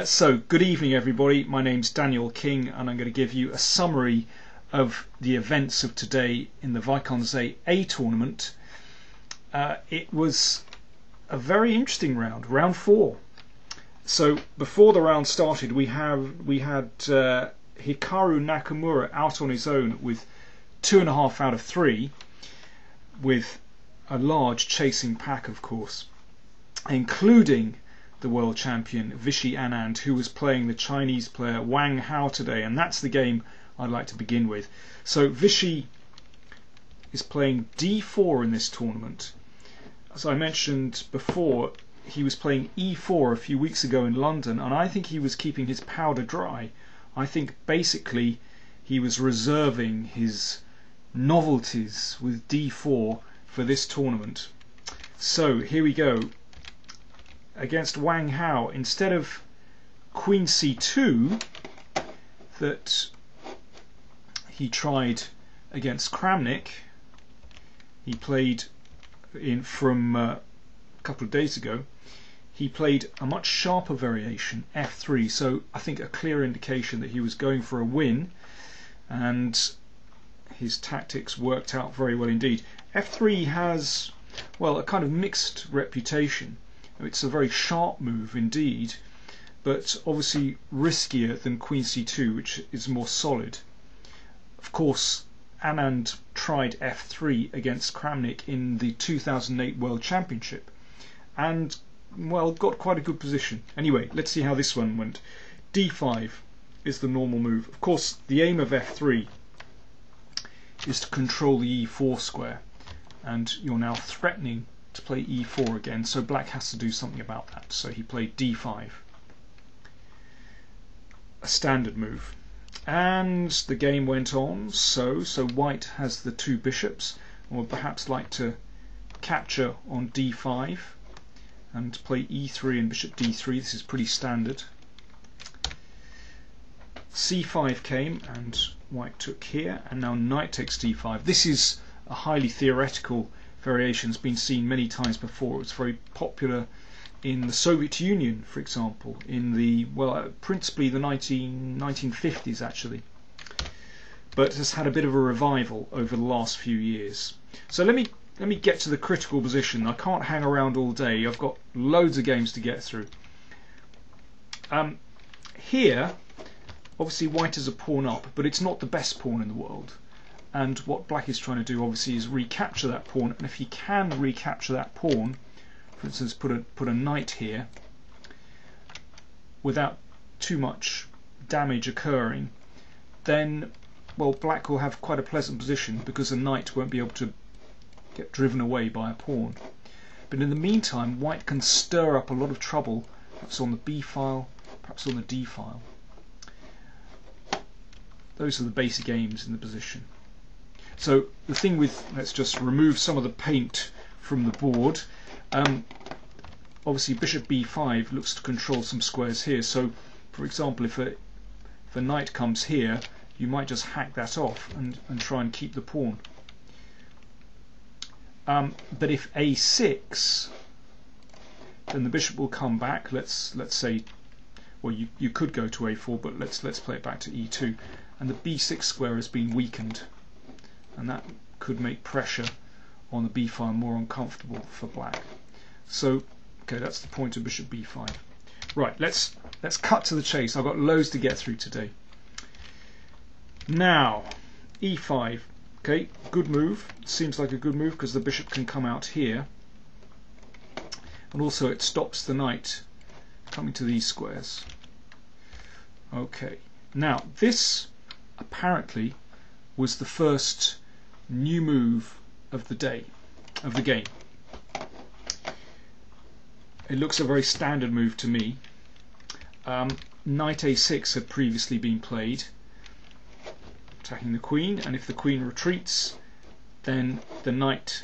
So, good evening everybody, my name's Daniel King and I'm going to give you a summary of the events of today in the Wijk aan Zee A tournament. It was a very interesting round 4. So before the round started we had Hikaru Nakamura out on his own with 2.5 out of 3, with a large chasing pack of course, including the world champion Vishy Anand, who was playing the Chinese player Wang Hao today, and that's the game I'd like to begin with. So Vishy is playing d4 in this tournament. As I mentioned before, he was playing e4 a few weeks ago in London, and I think he was keeping his powder dry. I think basically he was reserving his novelties with d4 for this tournament. So here we go. Against Wang Hao, instead of Queen c2 that he tried against Kramnik, he played from a couple of days ago, he played a much sharper variation, f3, so I think a clear indication that he was going for a win, and his tactics worked out very well indeed. f3 has, well, a kind of mixed reputation. It's a very sharp move indeed, but obviously riskier than Queen c2, which is more solid. Of course, Anand tried f3 against Kramnik in the 2008 World Championship and, well, got quite a good position. Anyway, let's see how this one went. d5 is the normal move. Of course, the aim of f3 is to control the e4 square, and you're now threatening to play e4 again, so black has to do something about that. So he played d5, a standard move, and the game went on. So white has the 2 bishops, and would perhaps like to capture on d5 and play e3 and bishop d3. This is pretty standard. c5 came and white took here, and now knight takes d5. This is a highly theoretical variation, has been seen many times before. It was very popular in the Soviet Union, for example, in the, well, principally the 1950s actually, but has had a bit of a revival over the last few years. So let me get to the critical position. I can't hang around all day, I've got loads of games to get through. Here obviously white is a pawn up, but it's not the best pawn in the world. And what black is trying to do obviously is recapture that pawn, and if he can recapture that pawn, for instance put a knight here without too much damage occurring, then, well, black will have quite a pleasant position because the knight won't be able to get driven away by a pawn. But in the meantime white can stir up a lot of trouble, perhaps on the b file, perhaps on the d file. Those are the basic aims in the position. So the thing with, let's just remove some of the paint from the board. Obviously bishop b5 looks to control some squares here, so for example if a knight comes here, you might just hack that off and try and keep the pawn. But if a6, then the bishop will come back. Let's say, well, you could go to a4, but let's play it back to e2, and the b6 square has been weakened, and that could make pressure on the b file more uncomfortable for black. So, okay, that's the point of bishop b5. Right, let's cut to the chase. I've got loads to get through today. Now, e5. Okay, good move. Seems like a good move because the bishop can come out here, and also it stops the knight coming to these squares. Okay, now this apparently was the first new move of the day, of the game. It looks a very standard move to me. Knight a6 had previously been played, attacking the queen, and if the queen retreats, then the knight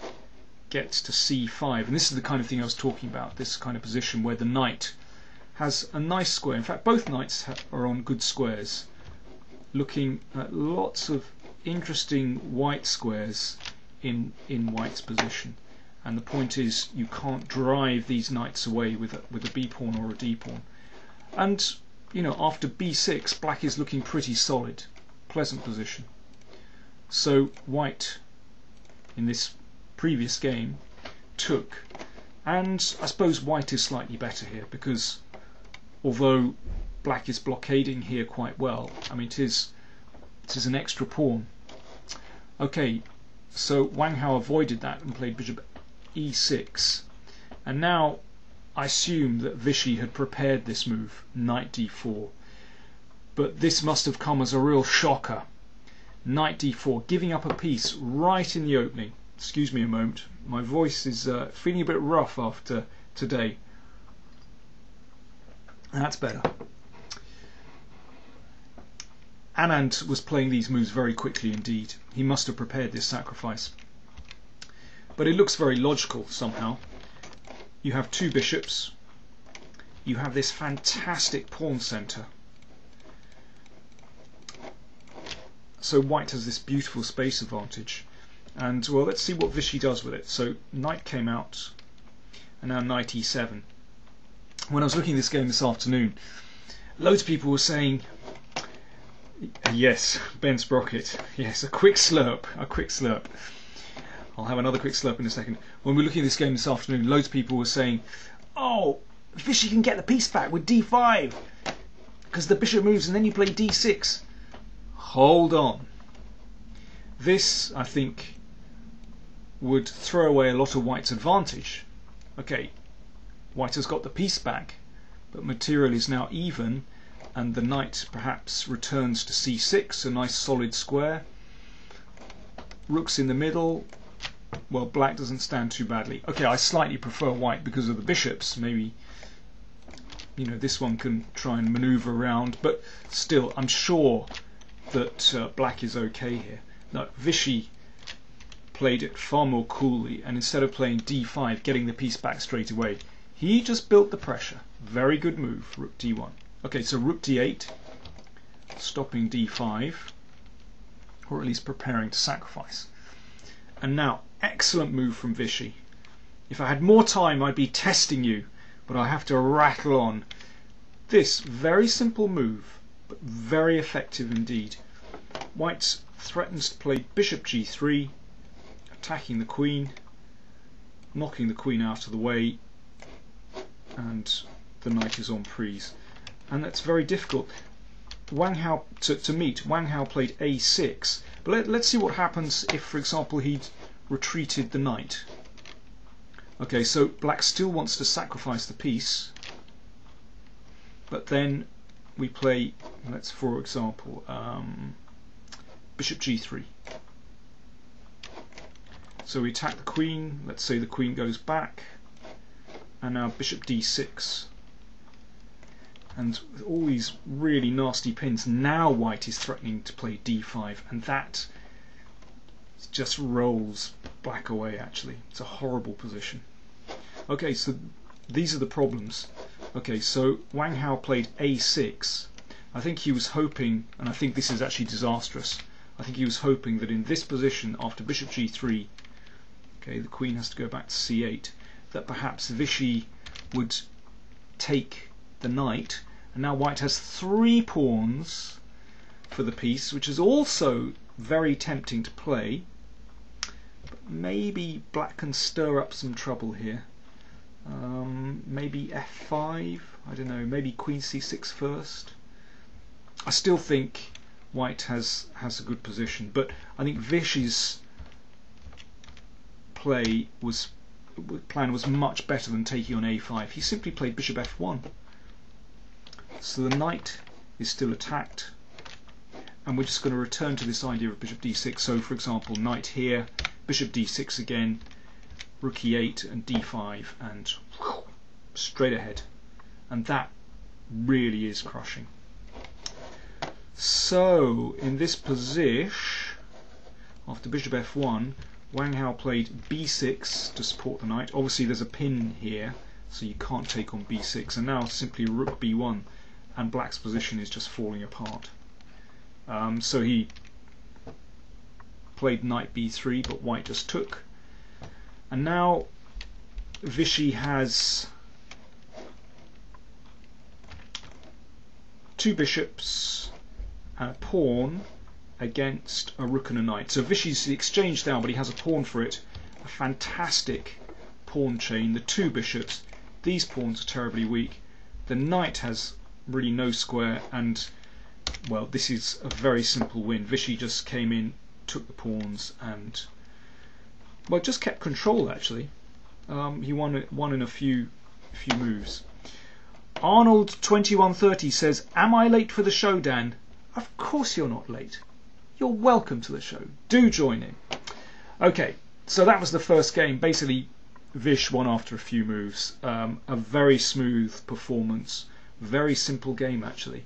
gets to c5, and this is the kind of thing I was talking about, this kind of position where the knight has a nice square. In fact, both knights are on good squares, looking at lots of interesting white squares in white's position. And the point is, you can't drive these knights away with a b pawn or a d pawn. And you know, after b6, black is looking pretty solid, pleasant position. So white in this previous game took, and I suppose white is slightly better here, because although black is blockading here quite well, I mean it is an extra pawn. Okay, so Wang Hao avoided that and played bishop e6, and now I assume that Vishy had prepared this move, knight d4, but this must have come as a real shocker. Knight d4, giving up a piece right in the opening. Excuse me a moment, my voice is feeling a bit rough after today. That's better. Anand was playing these moves very quickly indeed. He must have prepared this sacrifice. But it looks very logical somehow. You have two bishops. You have this fantastic pawn center. So white has this beautiful space advantage. And well, let's see what Vishy does with it. So knight came out, and now knight e7. When I was looking at this game this afternoon, loads of people were saying, yes, Ben Sprocket, yes, a quick slurp. I'll have another quick slurp in a second. When we were looking at this game this afternoon, loads of people were saying, oh, Vishy can get the piece back with d5, because the bishop moves and then you play d6. Hold on. This, I think, would throw away a lot of white's advantage. Okay, white has got the piece back, but material is now even, and the knight perhaps returns to c6, a nice solid square. Rook's in the middle. Well, black doesn't stand too badly. Okay, I slightly prefer white because of the bishops. Maybe, you know, this one can try and maneuver around, but still, I'm sure that black is okay here. No, Vishy played it far more coolly, and instead of playing d5, getting the piece back straight away, he just built the pressure. Very good move, rook d1. Okay, so rook d8, stopping d5, or at least preparing to sacrifice. And now, excellent move from Vishy. If I had more time, I'd be testing you, but I have to rattle on. This very simple move, but very effective indeed. White threatens to play bishop g3, attacking the queen, knocking the queen out of the way, and the knight is on prise. And that's very difficult. Wang Hao, to meet, Wang Hao played a6, but let's see what happens if, for example, he'd retreated the knight. Okay, so black still wants to sacrifice the piece, but then we play, let's for example, bishop g3. So we attack the queen, let's say the queen goes back, and now bishop d6. And with all these really nasty pins, now white is threatening to play d5, and that just rolls black away actually. It's a horrible position. Okay, so these are the problems. Okay, so Wang Hao played a6. I think he was hoping, and I think this is actually disastrous, I think he was hoping that in this position, after bishop g3, okay, the queen has to go back to c8, that perhaps Vishy would take the knight, and now white has 3 pawns for the piece, which is also very tempting to play, but maybe black can stir up some trouble here. Maybe f5, I don't know, maybe queen c6 first. I still think white has a good position, but I think Vishy's plan was much better than taking on a5. He simply played bishop f1. So the knight is still attacked, and we're just going to return to this idea of bishop d6. So for example, knight here, bishop d6 again, rook e8 and d5, and whew, straight ahead. And that really is crushing. So in this position, after bishop f1, Wang Hao played b6 to support the knight. Obviously there's a pin here, so you can't take on b6, and now simply rook b1, and black's position is just falling apart. So he played knight b3, but white just took. And now Vishy has two bishops and a pawn against a rook and a knight. So Vishy's the exchange down, but he has a pawn for it. A fantastic pawn chain. The two bishops, these pawns are terribly weak. The knight has really no square, and well, this is a very simple win. Vishy just came in, took the pawns, and well, just kept control actually. He won in a few moves. Arnold 2130 says, "Am I late for the show, Dan?" Of course you're not late. You're welcome to the show. Do join in. Okay, so that was the first game. Basically, Vish won after a few moves. A very smooth performance. Very simple game actually.